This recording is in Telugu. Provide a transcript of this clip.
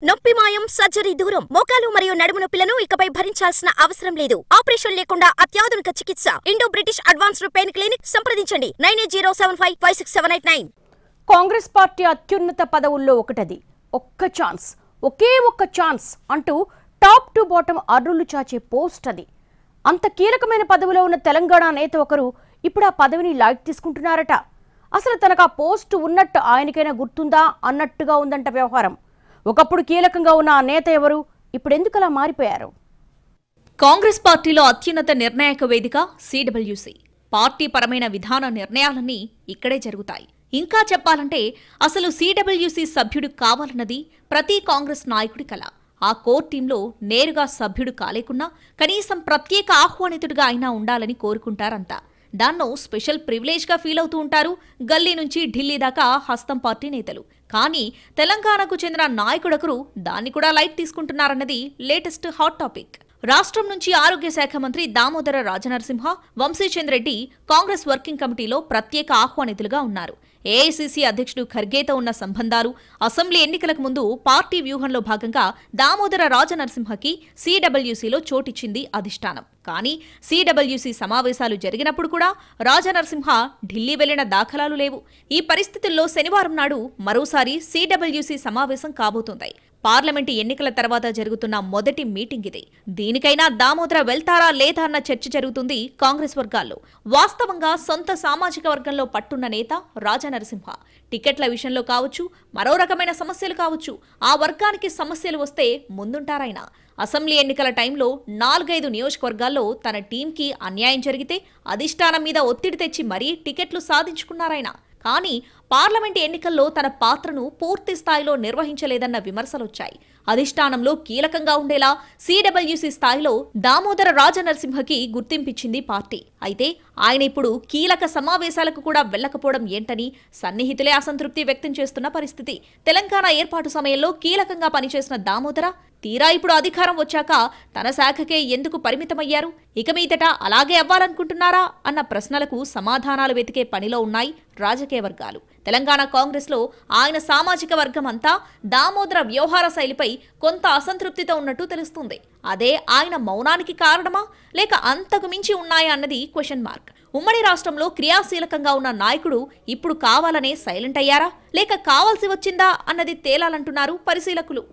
నొప్పి మాయం సర్జరీ దూరం మోకాలు మరియు నడుము నొప్పులను ఇకపై భరించాల్సిన అవసరం లేదు. ఆపరేషన్ లేకుండా అత్యాధునిక చికిత్స Indo British advanced pain clinic సంప్రదించండి 9807555689. కాంగ్రెస్ పార్టీ అత్యున్నత పదవుల్లో ఒకటది. ఒకే ఒక్క ఛాన్స్ అంటూ టాప్ టు బాటం అర్రులు చాచే పోస్ట్ అది. అంత కీలకమైన పదవిలో ఉన్న తెలంగాణ నేత ఒకరు ఇప్పుడు ఆ పదవిని లైట్ తీసుకుంటున్నారట. అసలు తనకు ఆ పోస్ట్ ఉన్నట్టు ఆయనకైనా గుర్తుందా అన్నట్టుగా ఉందంట వ్యవహారం. ఒకప్పుడు కీలకంగా ఉన్న ఆ నేత ఎవరు, ఇప్పుడెందుకలా మారిపోయారు? కాంగ్రెస్ పార్టీలో అత్యున్నత నిర్ణాయక వేదిక సిడబ్ల్యూసి. పార్టీ పరమైన విధాన నిర్ణయాలన్నీ ఇక్కడే జరుగుతాయి. ఇంకా చెప్పాలంటే అసలు సిడబ్ల్యూసి సభ్యుడు కావాలన్నది ప్రతి కాంగ్రెస్ నాయకుడి కల. ఆ కోర్ టీంలో నేరుగా సభ్యుడు కాలేకున్నా కనీసం ప్రత్యేక ఆహ్వానితుడిగా అయినా ఉండాలని కోరుకుంటారంతా. దాన్నో స్పెషల్ ప్రివిలేజ్గా ఫీల్ అవుతూ ఉంటారు గల్లీ నుంచి ఢిల్లీ దాకా హస్తం పార్టీ నేతలు. కానీ తెలంగాణకు చెందిన నాయకుడొకరు దాన్ని కూడా లైట్ తీసుకుంటున్నారన్నది లేటెస్ట్ హాట్ టాపిక్. రాష్ట్రం నుంచి ఆరోగ్య శాఖ మంత్రి దామోదర రాజనరసింహ, వంశీచంద్ రెడ్డి కాంగ్రెస్ వర్కింగ్ కమిటీలో ప్రత్యేక ఆహ్వానితులుగా ఉన్నారు. ఏఐసీసీ అధ్యక్షుడు ఖర్గేతో ఉన్న సంబంధాలు, అసెంబ్లీ ఎన్నికలకు ముందు పార్టీ వ్యూహంలో భాగంగా దామోదర రాజనరసింహకి సిడబ్ల్యూసీలో చోటిచ్చింది అధిష్టానం. కానీ సిడబ్ల్యూసీ సమావేశాలు జరిగినప్పుడు కూడా రాజనరసింహ ఢిల్లీ వెళ్లిన దాఖలాలు లేవు. ఈ పరిస్థితుల్లో శనివారం నాడు మరోసారి సిడబ్ల్యూసీ సమావేశం కాబోతోంది. పార్లమెంటు ఎన్నికల తర్వాత జరుగుతున్న మొదటి మీటింగ్ ఇది. దీనికైనా దామోదర వెళ్తారా లేదా అన్న చర్చ జరుగుతుంది కాంగ్రెస్ వర్గాల్లో. వాస్తవంగా సొంత సామాజిక వర్గంలో పట్టున్న నేత రాజనరసింహ. టికెట్ల విషయంలో కావచ్చు, మరో రకమైన సమస్యలు కావచ్చు, ఆ వర్గానికి సమస్యలు వస్తే ముందుంటారాయన. అసెంబ్లీ ఎన్నికల టైంలో 4-5 నియోజకవర్గాల్లో తన టీంకి అన్యాయం జరిగితే అధిష్టానం మీద ఒత్తిడి తెచ్చి మరీ టికెట్లు సాధించుకున్నారాయన. కానీ పార్లమెంటు ఎన్నికల్లో తన పాత్రను పూర్తి స్థాయిలో నిర్వహించలేదన్న విమర్శలొచ్చాయి. అధిష్టానంలో కీలకంగా ఉండేలా సిడబ్ల్యూసీ స్థాయిలో దామోదర రాజనరసింహకి గుర్తింపిచ్చింది పార్టీ. అయితే ఆయన ఇప్పుడు కీలక సమావేశాలకు కూడా వెళ్లకపోవడం ఏంటని సన్నిహితులే అసంతృప్తి వ్యక్తం చేస్తున్న పరిస్థితి. తెలంగాణ ఏర్పాటు సమయంలో కీలకంగా పనిచేసిన దామోదర తీరా ఇప్పుడు అధికారం వచ్చాక తన శాఖకే ఎందుకు పరిమితమయ్యారు? ఇక మీదట అలాగే అవ్వాలనుకుంటున్నారా అన్న ప్రశ్నలకు సమాధానాలు వెతికే పనిలో ఉన్నాయి రాజకీయ వర్గాలు. తెలంగాణ కాంగ్రెస్లో ఆయన సామాజిక వర్గం అంతా దామోదర వ్యవహార శైలిపై కొంత అసంతృప్తితో ఉన్నట్టు తెలుస్తుంది. అదే ఆయన మౌనానికి కారణమా, లేక అంతకు మించి ఉన్నాయా అన్నది క్వశ్చన్ మార్క్. ఉమ్మడి రాష్ట్రంలో క్రియాశీలకంగా ఉన్న నాయకుడు ఇప్పుడు కావాలనే సైలెంట్ అయ్యారా, లేక కావాల్సి వచ్చిందా అన్నది తేలాలంటున్నారు పరిశీలకులు.